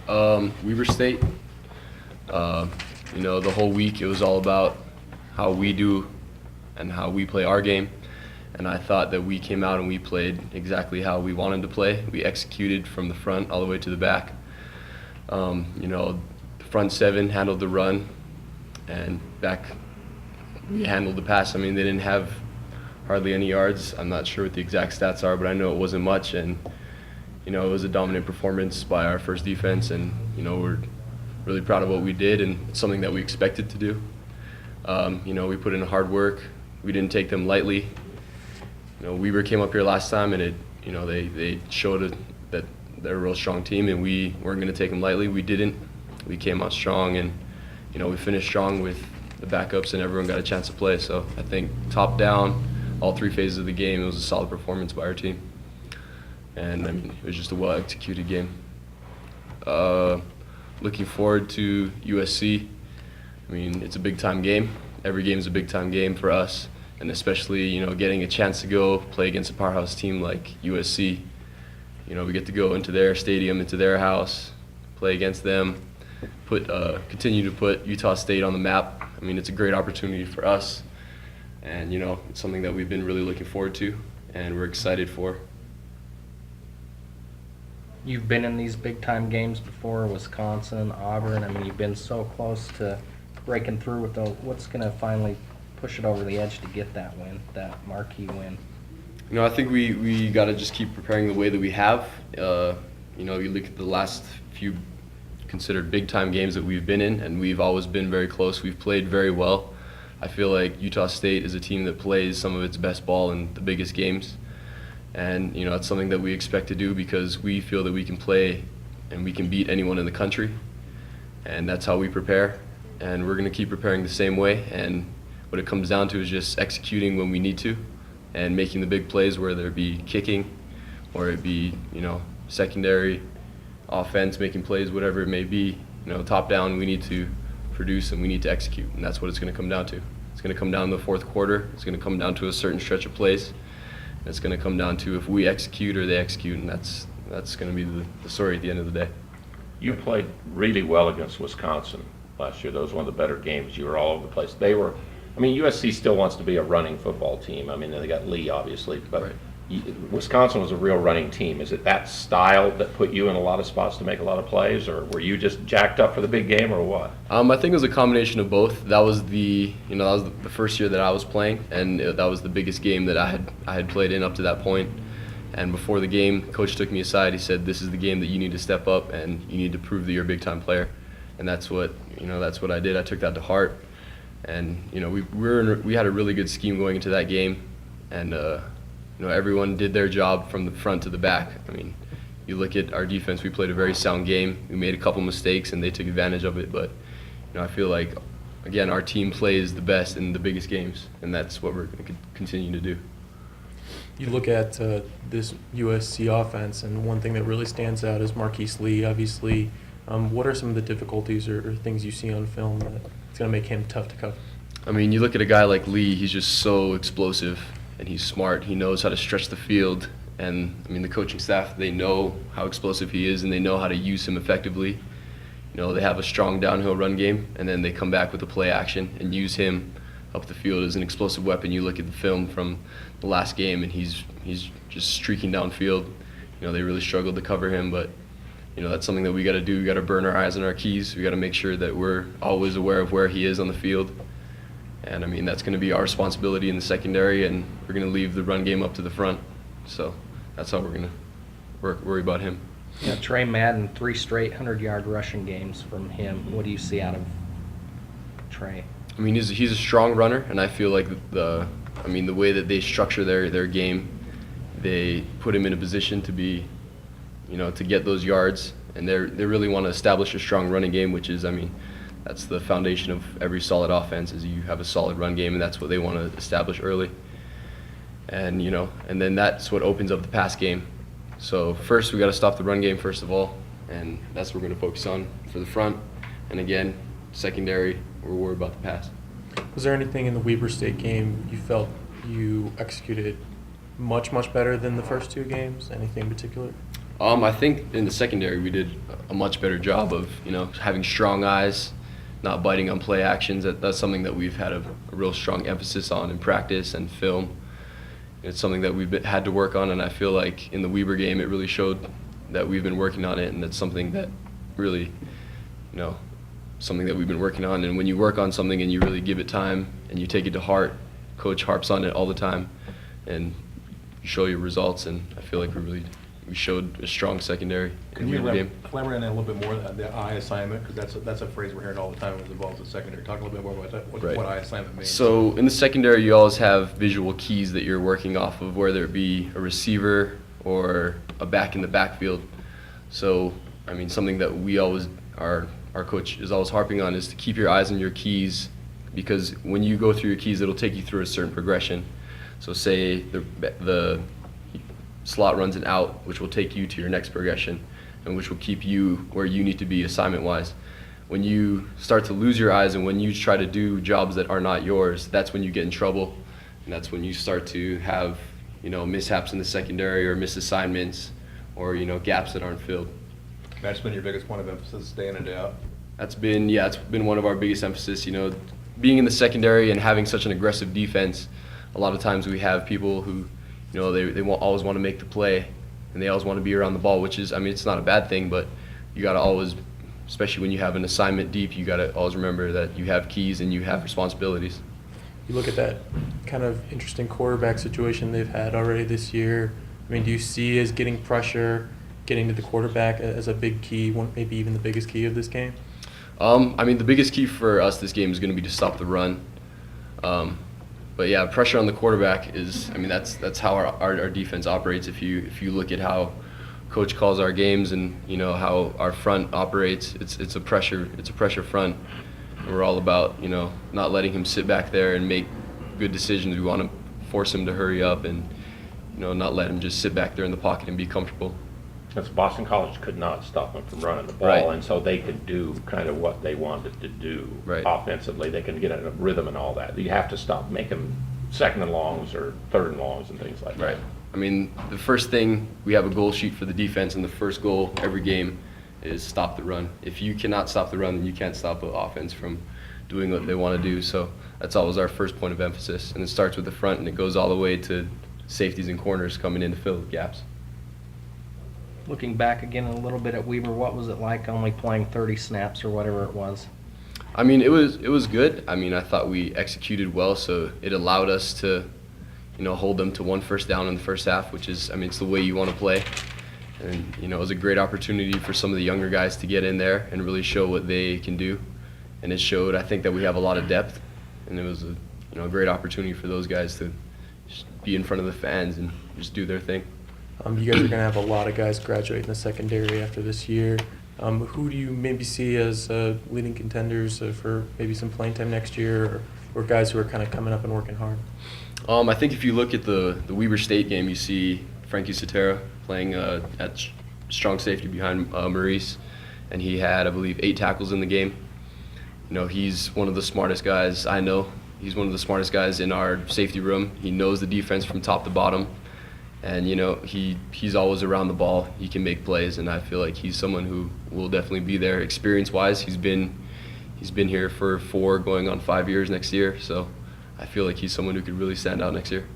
Weber State, the whole week it was all about how we do and how we play our game. And I thought that we came out and we played exactly how we wanted to play. We executed from the front all the way to the back. The front seven handled the run, and back we handled the pass. I mean, they didn't have hardly any yards. I'm not sure what the exact stats are, but I know it wasn't much. And it was a dominant performance by our first defense, and we're really proud of what we did and something that we expected to do. We put in hard work. We didn't take them lightly. Weber came up here last time, and they showed that they're a real strong team, and we weren't going to take them lightly. We didn't. We came out strong, and we finished strong with the backups, and everyone got a chance to play. So I think top down, all three phases of the game, it was a solid performance by our team. And it was just a well-executed game. Looking forward to USC. It's a big-time game. Every game is a big-time game for us, and especially getting a chance to go play against a powerhouse team like USC. We get to go into their stadium, into their house, play against them, continue to put Utah State on the map. It's a great opportunity for us, and it's something that we've been really looking forward to, and we're excited for. You've been in these big-time games before, Wisconsin, Auburn. You've been so close to breaking through with what's going to finally push it over the edge to get that win, that marquee win? I think we got to just keep preparing the way that we have. You look at the last few considered big-time games that we've been in, and we've always been very close. We've played very well. I feel like Utah State is a team that plays some of its best ball in the biggest games. And it's something that we expect to do because we feel that we can play and we can beat anyone in the country, and that's how we prepare. And we're going to keep preparing the same way. And what it comes down to is just executing when we need to, and making the big plays, whether it be kicking, or it be secondary, offense, making plays, whatever it may be. Top down, we need to produce and we need to execute, and that's what it's going to come down to. It's going to come down to the fourth quarter. It's going to come down to a certain stretch of plays. It's going to come down to if we execute or they execute, and that's going to be the story at the end of the day. You played really well against Wisconsin last year. That was one of the better games. You were all over the place. USC still wants to be a running football team. They got Lee, obviously, but Right. Wisconsin was a real running team. Is it that style that put you in a lot of spots to make a lot of plays, or were you just jacked up for the big game, or what? I think it was a combination of both. That was the first year that I was playing, and that was the biggest game that I had played in up to that point. And before the game, Coach took me aside. He said, "This is the game that you need to step up, and you need to prove that you're a big-time player." And that's what I did. I took that to heart, and we had a really good scheme going into that game, and everyone did their job from the front to the back. You look at our defense, we played a very sound game. We made a couple mistakes, and they took advantage of it. But I feel like, again, our team plays the best in the biggest games, and that's what we're going to continue to do. You look at this USC offense, and one thing that really stands out is Marquise Lee, obviously. What are some of the difficulties or things you see on film that it's going to make him tough to cover? You look at a guy like Lee, he's just so explosive. And he's smart. He knows how to stretch the field, and the coaching staff, they know how explosive he is, and they know how to use him effectively. They have a strong downhill run game, and then they come back with a play action and use him up the field as an explosive weapon. You look at the film from the last game, and he's just streaking downfield. They really struggled to cover him, but that's something that we got to do. We got to burn our eyes on our keys. We got to make sure that we're always aware of where he is on the field. And that's going to be our responsibility in the secondary, and we're going to leave the run game up to the front. So that's how we're going to worry about him. Trey Madden, 3 straight 100-yard rushing games from him. What do you see out of Trey? He's a strong runner, and I feel like the way that they structure their game, they put him in a position to be, to get those yards, and they really want to establish a strong running game, which is, that's the foundation of every solid offense, is you have a solid run game, and that's what they want to establish early. And and then that's what opens up the pass game. So first we got to stop the run game first of all, and that's what we're going to focus on for the front. And again, secondary, we're worried about the pass. Was there anything in the Weber State game you felt you executed much better than the first two games? Anything in particular? I think in the secondary we did a much better job of, having strong eyes, not biting on play actions. That's something that we've had a real strong emphasis on in practice and film. It's something that had to work on, and I feel like in the Weber game it really showed that we've been working on it, and that's something that really, something that we've been working on. And when you work on something and you really give it time and you take it to heart, Coach harps on it all the time, and you show your results. And I feel like we showed a strong secondary Can in you the Weber game. elaborate on that a little bit more, the eye assignment, because that's a phrase we're hearing all the time when it involves the secondary. Talk a little bit more about that, Right. what eye assignment means. So in the secondary, you always have visual keys that you're working off of, whether it be a receiver or a back in the backfield. So, something that we always, our coach is always harping on, is to keep your eyes on your keys, because when you go through your keys, it'll take you through a certain progression. So say the slot runs an out, which will take you to your next progression, and which will keep you where you need to be assignment-wise. When you start to lose your eyes and when you try to do jobs that are not yours, that's when you get in trouble, and that's when you start to have, mishaps in the secondary or misassignments or, gaps that aren't filled. That's been your biggest point of emphasis, day in and day out. It's been one of our biggest emphasis, being in the secondary and having such an aggressive defense. A lot of times we have people who, they always want to make the play, and they always want to be around the ball, which is, it's not a bad thing, but you got to always, especially when you have an assignment deep, you got to always remember that you have keys and you have responsibilities. You look at that kind of interesting quarterback situation they've had already this year. Do you see as getting pressure, getting to the quarterback as a big key, maybe even the biggest key of this game? The biggest key for us this game is going to be to stop the run. But yeah, pressure on the quarterback is, that's how our defense operates. If you look at how Coach calls our games and how our front operates, it's a pressure front. And we're all about not letting him sit back there and make good decisions. We want to force him to hurry up and not let him just sit back there in the pocket and be comfortable. Because Boston College could not stop them from running the ball, Right. and so they could do kind of what they wanted to do Right. offensively. They can get in a rhythm and all that. You have to stop making second and longs or third and longs and things like that. Right. The first thing, we have a goal sheet for the defense, and the first goal every game is stop the run. If you cannot stop the run, then you can't stop the offense from doing what they want to do. So that's always our first point of emphasis. And it starts with the front, and it goes all the way to safeties and corners coming in to fill the gaps. Looking back again a little bit at Weber, what was it like only playing 30 snaps or whatever it was? It was good. I thought we executed well, so it allowed us to, hold them to one first down in the first half, which is, it's the way you want to play. And, it was a great opportunity for some of the younger guys to get in there and really show what they can do. And it showed, I think, that we have a lot of depth, and it was a great opportunity for those guys to just be in front of the fans and just do their thing. You guys are going to have a lot of guys graduate in the secondary after this year. Who do you maybe see as leading contenders for maybe some playing time next year, or guys who are kind of coming up and working hard? I think if you look at the Weber State game, you see Frankie Sotera playing at strong safety behind Maurice, and he had, I believe, 8 tackles in the game. He's one of the smartest guys I know. He's one of the smartest guys in our safety room. He knows the defense from top to bottom. And, he's always around the ball. He can make plays, and I feel like he's someone who will definitely be there experience-wise. He's been here for 4 going on 5 years next year, so I feel like he's someone who could really stand out next year.